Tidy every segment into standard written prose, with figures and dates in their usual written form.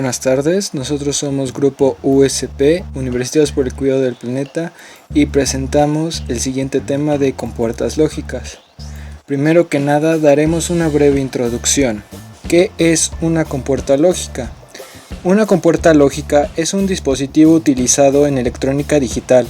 buenas tardes. Nosotros somos Grupo USP, Universidades por el Cuidado del Planeta, y presentamos el siguiente tema de compuertas lógicas. Primero que nada, daremos una breve introducción. ¿Qué es una compuerta lógica? Una compuerta lógica es un dispositivo utilizado en electrónica digital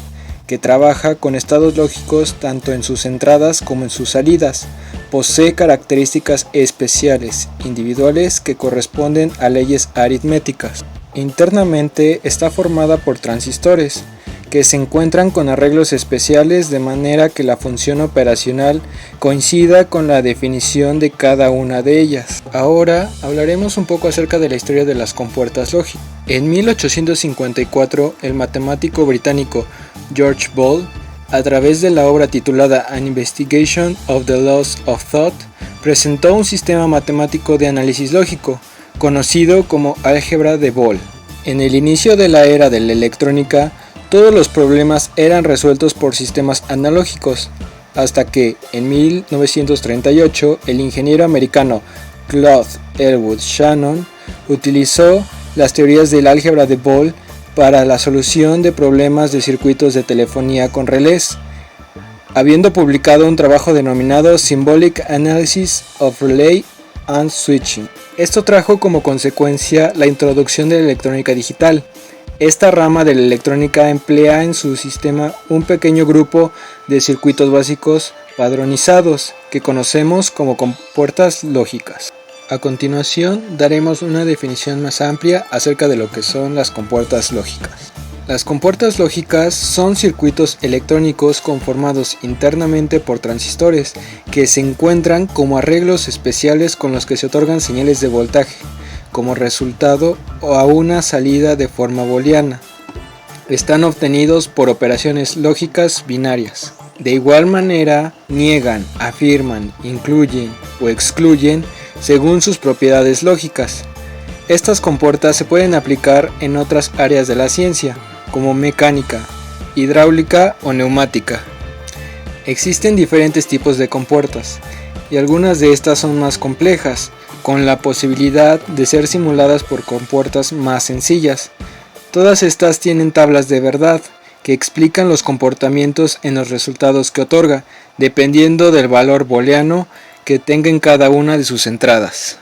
que trabaja con estados lógicos tanto en sus entradas como en sus salidas. Posee características especiales, individuales, que corresponden a leyes aritméticas. Internamente está formada por transistores, que se encuentran con arreglos especiales de manera que la función operacional coincida con la definición de cada una de ellas. Ahora hablaremos un poco acerca de la historia de las compuertas lógicas. En 1854, el matemático británico George Boole, a través de la obra titulada An Investigation of the Laws of Thought, presentó un sistema matemático de análisis lógico, conocido como álgebra de Boole. En el inicio de la era de la electrónica, todos los problemas eran resueltos por sistemas analógicos, hasta que, en 1938, el ingeniero americano Claude Elwood Shannon utilizó las teorías del álgebra de Boole para la solución de problemas de circuitos de telefonía con relés, habiendo publicado un trabajo denominado Symbolic Analysis of Relay and Switching. Esto trajo como consecuencia la introducción de la electrónica digital. Esta rama de la electrónica emplea en su sistema un pequeño grupo de circuitos básicos padronizados que conocemos como compuertas lógicas. A continuación daremos una definición más amplia acerca de lo que son las compuertas lógicas. Las compuertas lógicas son circuitos electrónicos conformados internamente por transistores que se encuentran como arreglos especiales con los que se otorgan señales de voltaje como resultado a una salida de forma booleana. Están obtenidos por operaciones lógicas binarias. De igual manera, niegan, afirman, incluyen o excluyen según sus propiedades lógicas. Estas compuertas se pueden aplicar en otras áreas de la ciencia, como mecánica, hidráulica o neumática. Existen diferentes tipos de compuertas, y algunas de estas son más complejas, con la posibilidad de ser simuladas por compuertas más sencillas. Todas estas tienen tablas de verdad, que explican los comportamientos en los resultados que otorga, dependiendo del valor booleano que tenga en cada una de sus entradas.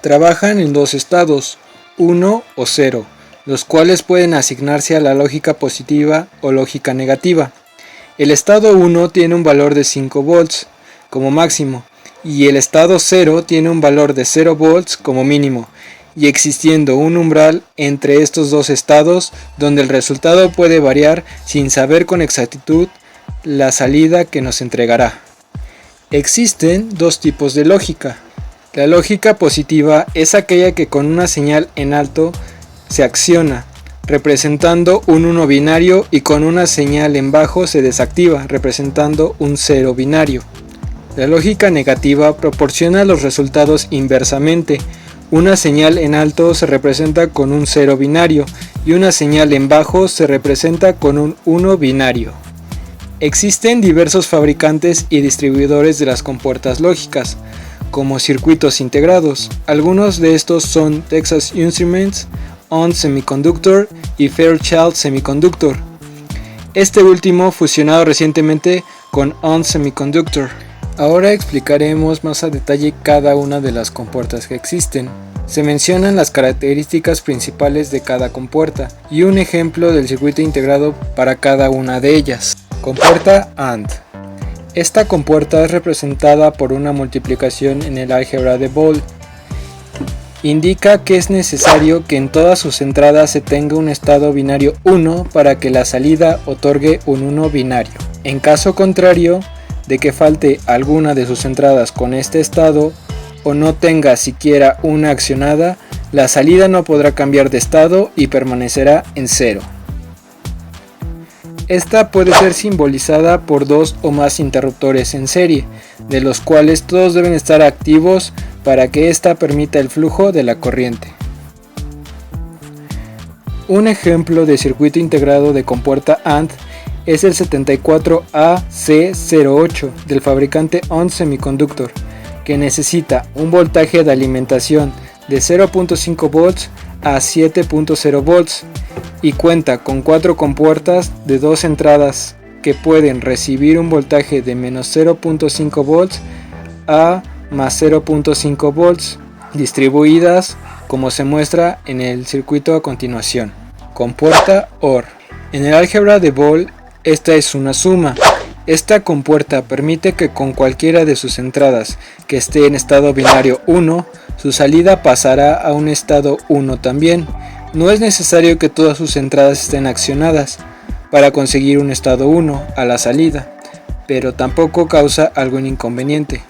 Trabajan en dos estados, 1 o 0, los cuales pueden asignarse a la lógica positiva o lógica negativa. El estado 1 tiene un valor de 5 volts como máximo, y el estado 0 tiene un valor de 0 volts como mínimo, y existiendo un umbral entre estos dos estados donde el resultado puede variar sin saber con exactitud la salida que nos entregará. Existen dos tipos de lógica. La lógica positiva es aquella que con una señal en alto se acciona, representando un 1 binario, y con una señal en bajo se desactiva, representando un 0 binario. La lógica negativa proporciona los resultados inversamente. Una señal en alto se representa con un 0 binario y una señal en bajo se representa con un 1 binario. Existen diversos fabricantes y distribuidores de las compuertas lógicas, como circuitos integrados. Algunos de estos son Texas Instruments, ON Semiconductor y Fairchild Semiconductor. Este último fusionado recientemente con ON Semiconductor. Ahora explicaremos más a detalle cada una de las compuertas que existen. Se mencionan las características principales de cada compuerta y un ejemplo del circuito integrado para cada una de ellas. Compuerta AND. Esta compuerta es representada por una multiplicación en el álgebra de Boole. Indica que es necesario que en todas sus entradas se tenga un estado binario 1 para que la salida otorgue un 1 binario. En caso contrario, de que falte alguna de sus entradas con este estado o no tenga siquiera una accionada, la salida no podrá cambiar de estado y permanecerá en 0. Esta puede ser simbolizada por dos o más interruptores en serie, de los cuales todos deben estar activos para que ésta permita el flujo de la corriente. Un ejemplo de circuito integrado de compuerta AND es el 74AC08 del fabricante ON Semiconductor, que necesita un voltaje de alimentación de 0.5 volts a 7.0 volts y cuenta con 4 compuertas de 2 entradas que pueden recibir un voltaje de menos 0.5 volts a más 0.5 volts distribuidas como se muestra en el circuito a continuación. Compuerta OR. En el álgebra de Boole, esta es una suma. Esta compuerta permite que con cualquiera de sus entradas que esté en estado binario 1, su salida pasará a un estado 1 también. No es necesario que todas sus entradas estén accionadas para conseguir un estado 1 a la salida, pero tampoco causa algún inconveniente.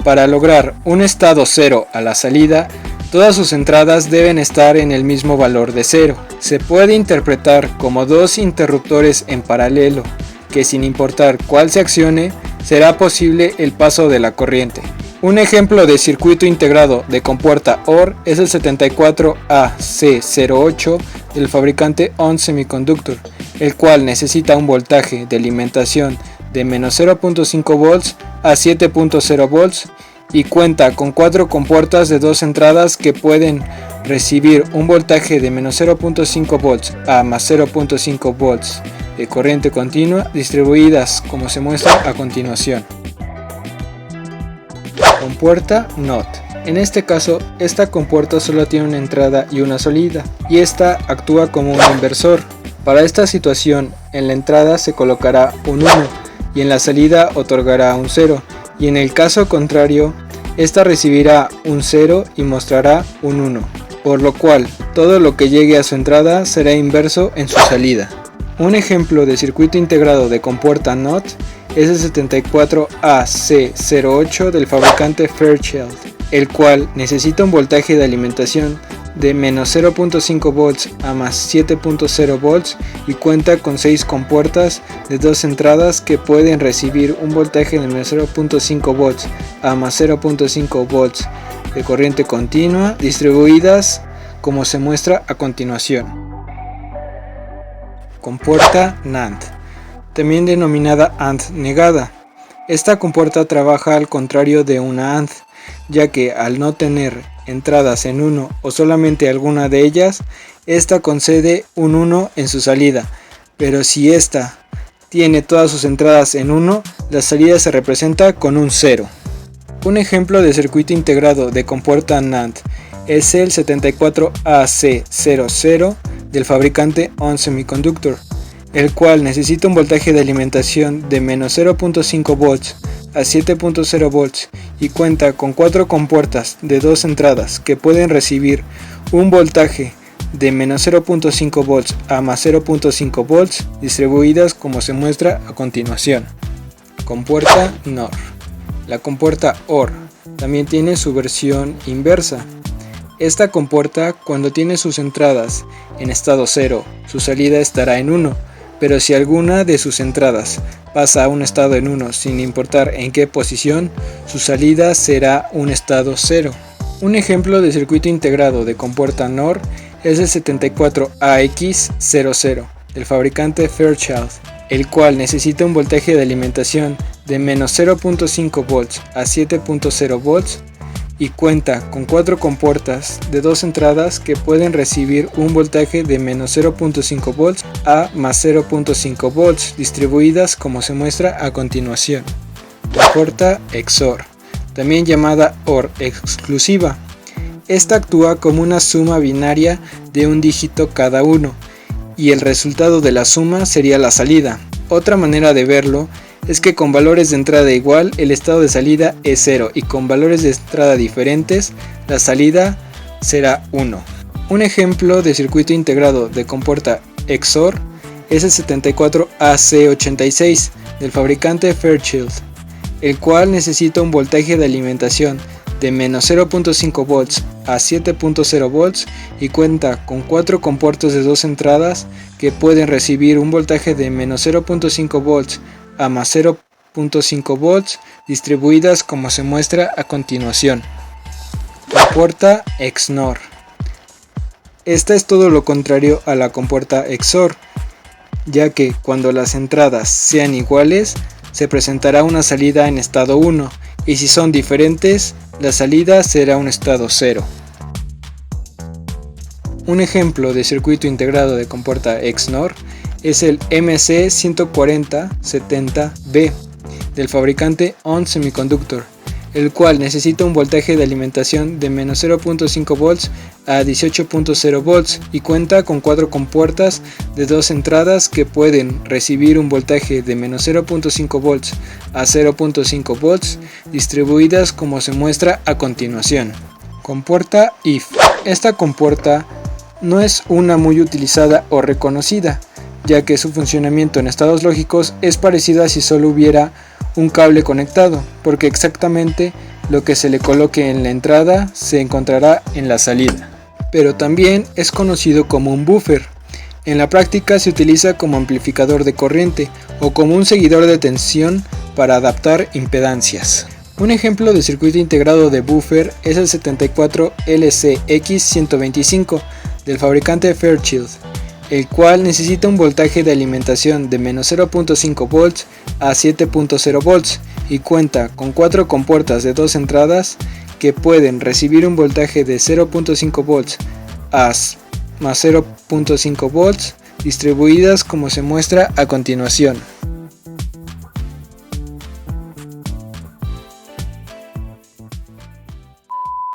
Para lograr un estado 0 a la salida, todas sus entradas deben estar en el mismo valor de 0. Se puede interpretar como dos interruptores en paralelo, que sin importar cuál se accione, será posible el paso de la corriente. Un ejemplo de circuito integrado de compuerta OR es el 74AC08 del fabricante ON Semiconductor, el cual necesita un voltaje de alimentación de menos 0.5 volts a 7.0 volts y cuenta con 4 compuertas de 2 entradas que pueden recibir un voltaje de menos 0.5 volts a más 0.5 volts de corriente continua distribuidas como se muestra a continuación. Compuerta NOT. En este caso, esta compuerta solo tiene una entrada y una salida, y esta actúa como un inversor. Para esta situación, en la entrada se colocará un 1 y en la salida otorgará un 0, y en el caso contrario, esta recibirá un 0 y mostrará un 1, por lo cual todo lo que llegue a su entrada será inverso en su salida. Un ejemplo de circuito integrado de compuerta NOT es el 74AC08 del fabricante Fairchild, el cual necesita un voltaje de alimentación de menos 0.5 volts a más 7.0 volts y cuenta con 6 compuertas de 2 entradas que pueden recibir un voltaje de menos 0.5 volts a más 0.5 volts de corriente continua distribuidas como se muestra a continuación. Compuerta NAND, también denominada AND negada. Esta compuerta trabaja al contrario de una AND, ya que al no tener entradas en 1 o solamente alguna de ellas, esta concede un 1 en su salida, pero si esta tiene todas sus entradas en 1, la salida se representa con un 0. Un ejemplo de circuito integrado de compuerta NAND es el 74AC00 del fabricante ON Semiconductor, el cual necesita un voltaje de alimentación de menos 0.5 volts a 7.0 volts y cuenta con 4 compuertas de 2 entradas que pueden recibir un voltaje de menos 0.5 volts a más 0.5 volts distribuidas como se muestra a continuación. Compuerta NOR. La compuerta OR también tiene su versión inversa. Esta compuerta, cuando tiene sus entradas en estado 0, su salida estará en 1, pero si alguna de sus entradas pasa a un estado en 1 sin importar en qué posición, su salida será un estado 0. Un ejemplo de circuito integrado de compuerta NOR es el 74AX00 del fabricante Fairchild, el cual necesita un voltaje de alimentación de menos 0.5 volts a 7.0 volts y cuenta con 4 compuertas de 2 entradas que pueden recibir un voltaje de menos 0.5 volts a más 0.5 volts distribuidas como se muestra a continuación. Compuerta XOR, también llamada OR exclusiva. Esta actúa como una suma binaria de un dígito cada uno y el resultado de la suma sería la salida. Otra manera de verlo es que con valores de entrada igual el estado de salida es 0 y con valores de entrada diferentes la salida será 1. Un ejemplo de circuito integrado de compuerta XOR es el 74AC86 del fabricante Fairchild, el cual necesita un voltaje de alimentación de menos 0.5 volts a 7.0 volts y cuenta con 4 compuertas de 2 entradas que pueden recibir un voltaje de menos 0.5 volts a más 0.5 volts distribuidas como se muestra a continuación. Compuerta XNOR. Esta es todo lo contrario a la compuerta XOR, ya que cuando las entradas sean iguales se presentará una salida en estado 1 y si son diferentes la salida será un estado 0. Un ejemplo de circuito integrado de compuerta XNOR es el MC14070B del fabricante ON Semiconductor, el cual necesita un voltaje de alimentación de menos 0.5 volts a 18.0 volts y cuenta con 4 compuertas de 2 entradas que pueden recibir un voltaje de menos 0.5 volts a 0.5 volts distribuidas como se muestra a continuación. Compuerta IF. Esta compuerta no es una muy utilizada o reconocida, ya que su funcionamiento en estados lógicos es parecido a si solo hubiera un cable conectado, porque exactamente lo que se le coloque en la entrada se encontrará en la salida. Pero también es conocido como un buffer. En la práctica se utiliza como amplificador de corriente o como un seguidor de tensión para adaptar impedancias. Un ejemplo de circuito integrado de buffer es el 74LCX125 del fabricante Fairchild, el cual necesita un voltaje de alimentación de menos 0.5 volts a 7.0 volts y cuenta con 4 compuertas de 2 entradas que pueden recibir un voltaje de 0.5 volts a más 0.5 volts distribuidas como se muestra a continuación.